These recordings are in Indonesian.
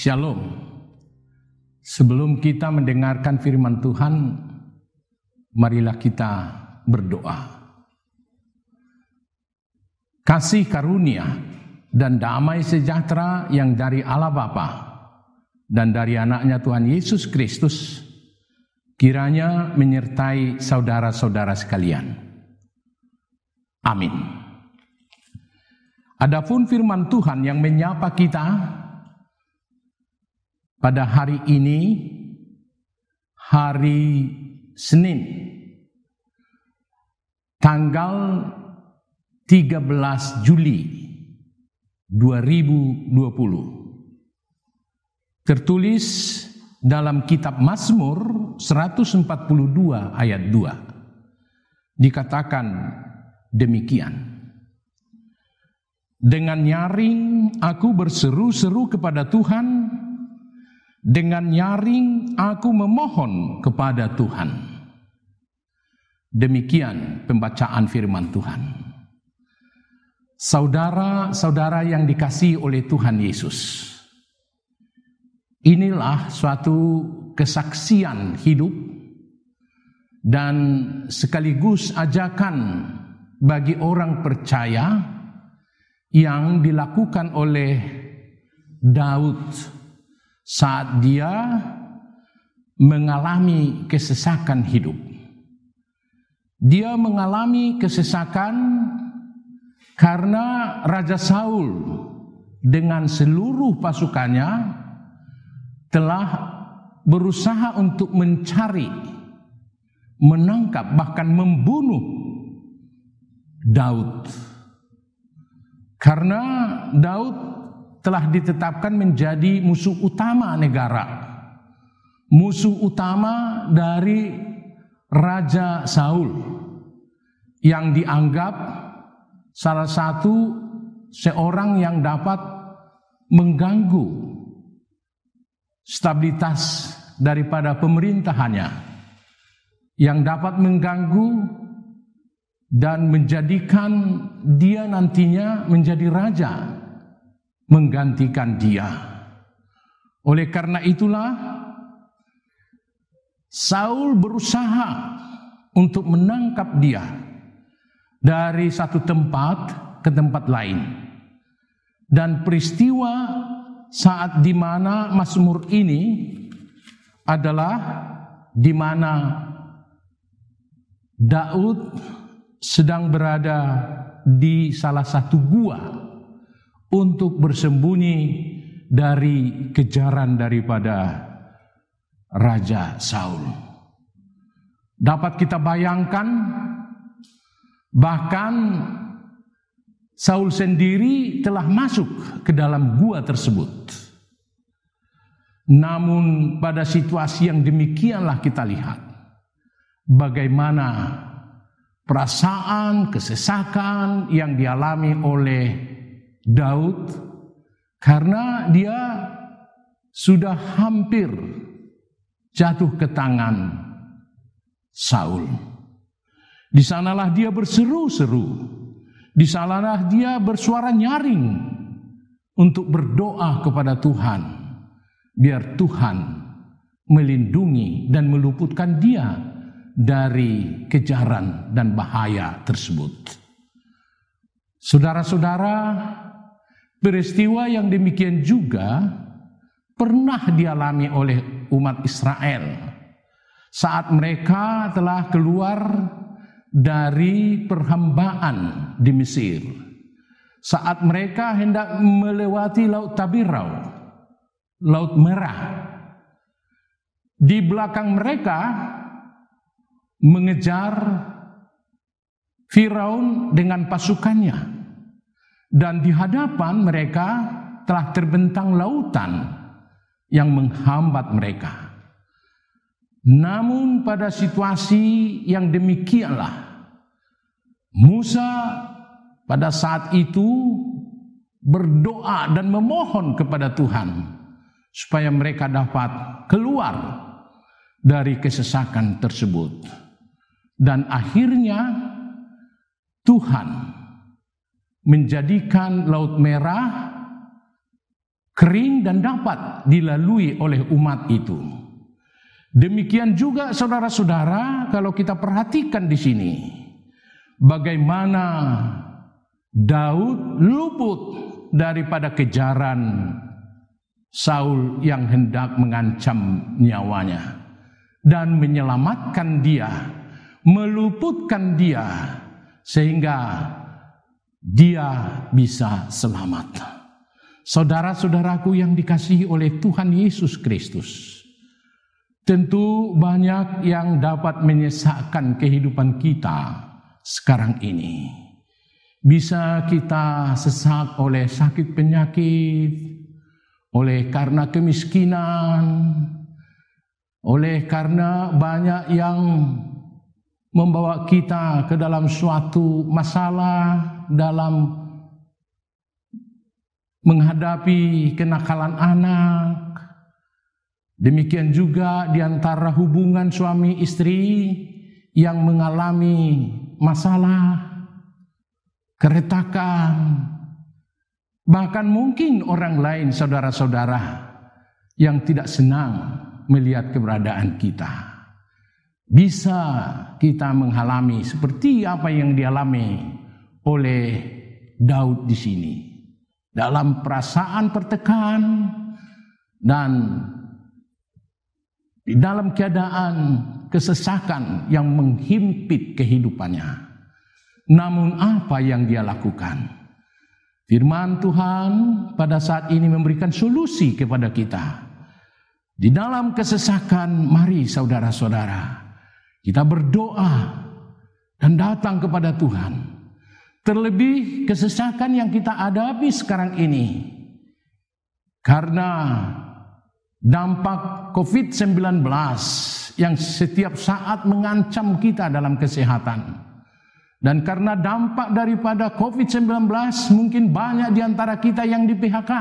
Shalom. Sebelum kita mendengarkan firman Tuhan, marilah kita berdoa. Kasih karunia dan damai sejahtera yang dari Allah Bapa dan dari anaknya Tuhan Yesus Kristus kiranya menyertai saudara-saudara sekalian. Amin. Adapun firman Tuhan yang menyapa kita pada hari ini, hari Senin, tanggal 13 Juli 2020. Tertulis dalam kitab Mazmur 142 ayat 2. Dikatakan demikian. Dengan nyaring aku berseru-seru kepada Tuhan, dengan nyaring aku memohon kepada Tuhan. Demikian pembacaan firman Tuhan. Saudara-saudara yang dikasihi oleh Tuhan Yesus, inilah suatu kesaksian hidup dan sekaligus ajakan bagi orang percaya yang dilakukan oleh Daud saat dia mengalami kesesakan hidup. Dia mengalami kesesakan karena Raja Saul dengan seluruh pasukannya telah berusaha untuk mencari, menangkap, bahkan membunuh Daud. Karena Daud telah ditetapkan menjadi musuh utama negara, musuh utama dari Raja Saul, yang dianggap salah satu seorang yang dapat mengganggu stabilitas daripada pemerintahannya, yang dapat mengganggu dan menjadikan dia nantinya menjadi raja, menggantikan dia. Oleh karena itulah Saul berusaha untuk menangkap dia dari satu tempat ke tempat lain. Dan peristiwa saat di mana Mazmur ini adalah di mana Daud sedang berada di salah satu gua untuk bersembunyi dari kejaran daripada Raja Saul. Dapat kita bayangkan, bahkan Saul sendiri telah masuk ke dalam gua tersebut. Namun pada situasi yang demikianlah kita lihat bagaimana perasaan kesesakan yang dialami oleh Daud karena dia sudah hampir jatuh ke tangan Saul. Di sanalah dia berseru-seru, di sanalah dia bersuara nyaring untuk berdoa kepada Tuhan, biar Tuhan melindungi dan meluputkan dia dari kejaran dan bahaya tersebut. Saudara-saudara, peristiwa yang demikian juga pernah dialami oleh umat Israel saat mereka telah keluar dari perhambaan di Mesir. Saat mereka hendak melewati Laut Tabirau, Laut Merah, di belakang mereka mengejar Firaun dengan pasukannya, dan di hadapan mereka telah terbentang lautan yang menghambat mereka. Namun pada situasi yang demikianlah Musa pada saat itu berdoa dan memohon kepada Tuhan supaya mereka dapat keluar dari kesesakan tersebut. Dan akhirnya Tuhan menjadikan Laut Merah kering dan dapat dilalui oleh umat itu. Demikian juga saudara-saudara, kalau kita perhatikan di sini, bagaimana Daud luput daripada kejaran Saul yang hendak mengancam nyawanya dan menyelamatkan dia, meluputkan dia sehingga dia bisa selamat. Saudara-saudaraku yang dikasihi oleh Tuhan Yesus Kristus, tentu banyak yang dapat menyesakkan kehidupan kita sekarang ini. Bisa kita sesak oleh sakit penyakit, oleh karena kemiskinan, oleh karena banyak yang membawa kita ke dalam suatu masalah dalam menghadapi kenakalan anak. Demikian juga di antara hubungan suami istri yang mengalami masalah, keretakan, bahkan mungkin orang lain saudara-saudara yang tidak senang melihat keberadaan kita. Bisa kita mengalami seperti apa yang dialami oleh Daud di sini, dalam perasaan tertekan dan di dalam keadaan kesesakan yang menghimpit kehidupannya. Namun apa yang dia lakukan? Firman Tuhan pada saat ini memberikan solusi kepada kita. Di dalam kesesakan, mari saudara-saudara, kita berdoa dan datang kepada Tuhan. Terlebih kesesakan yang kita hadapi sekarang ini, karena dampak COVID-19 yang setiap saat mengancam kita dalam kesehatan. Dan karena dampak daripada COVID-19, mungkin banyak di antara kita yang di PHK.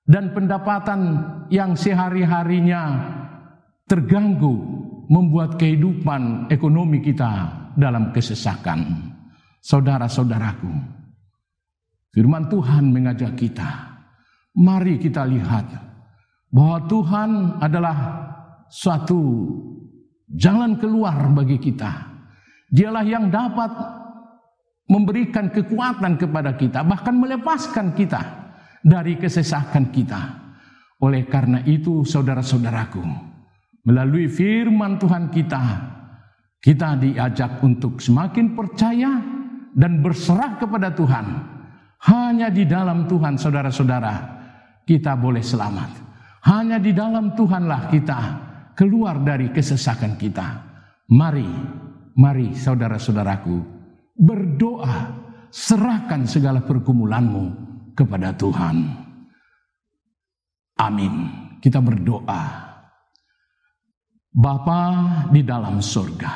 Dan pendapatan yang sehari-harinya terganggu, membuat kehidupan ekonomi kita dalam kesesakan. Saudara-saudaraku, firman Tuhan mengajak kita, mari kita lihat bahwa Tuhan adalah suatu jalan keluar bagi kita. Dialah yang dapat memberikan kekuatan kepada kita, bahkan melepaskan kita dari kesesakan kita. Oleh karena itu, saudara-saudaraku, melalui firman Tuhan kita diajak untuk semakin percaya dan berserah kepada Tuhan. Hanya di dalam Tuhan, saudara-saudara, kita boleh selamat. Hanya di dalam Tuhanlah kita keluar dari kesesakan kita. Mari saudara-saudaraku, berdoa, serahkan segala pergumulanmu kepada Tuhan. Amin. Kita berdoa. Bapa di dalam surga,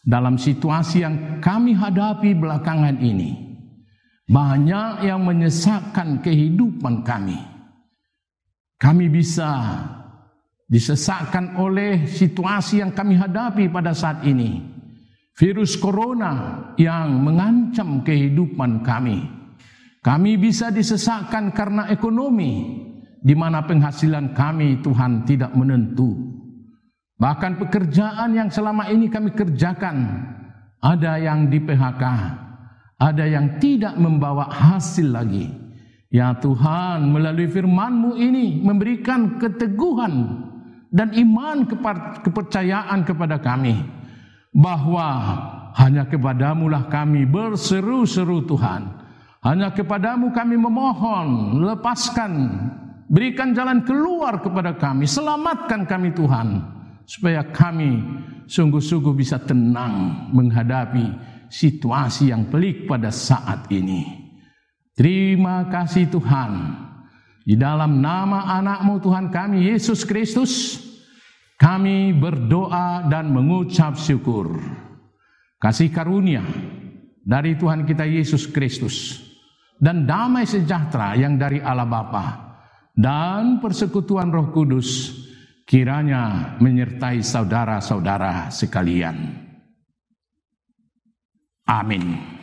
dalam situasi yang kami hadapi belakangan ini, banyak yang menyesakkan kehidupan kami. Kami bisa disesakkan oleh situasi yang kami hadapi pada saat ini. Virus corona yang mengancam kehidupan kami. Kami bisa disesakkan karena ekonomi, di mana penghasilan kami Tuhan tidak menentu. Bahkan pekerjaan yang selama ini kami kerjakan, ada yang di PHK, ada yang tidak membawa hasil lagi. Ya Tuhan, melalui firman-Mu ini memberikan keteguhan dan iman kepercayaan kepada kami, bahwa hanya kepadamu lah kami berseru-seru Tuhan. Hanya kepadamu kami memohon, lepaskan, berikan jalan keluar kepada kami, selamatkan kami Tuhan, supaya kami sungguh-sungguh bisa tenang menghadapi situasi yang pelik pada saat ini. Terima kasih Tuhan. Di dalam nama anak-Mu Tuhan kami Yesus Kristus, kami berdoa dan mengucap syukur. Kasih karunia dari Tuhan kita Yesus Kristus dan damai sejahtera yang dari Allah Bapa dan persekutuan Roh Kudus kiranya menyertai saudara-saudara sekalian. Amin.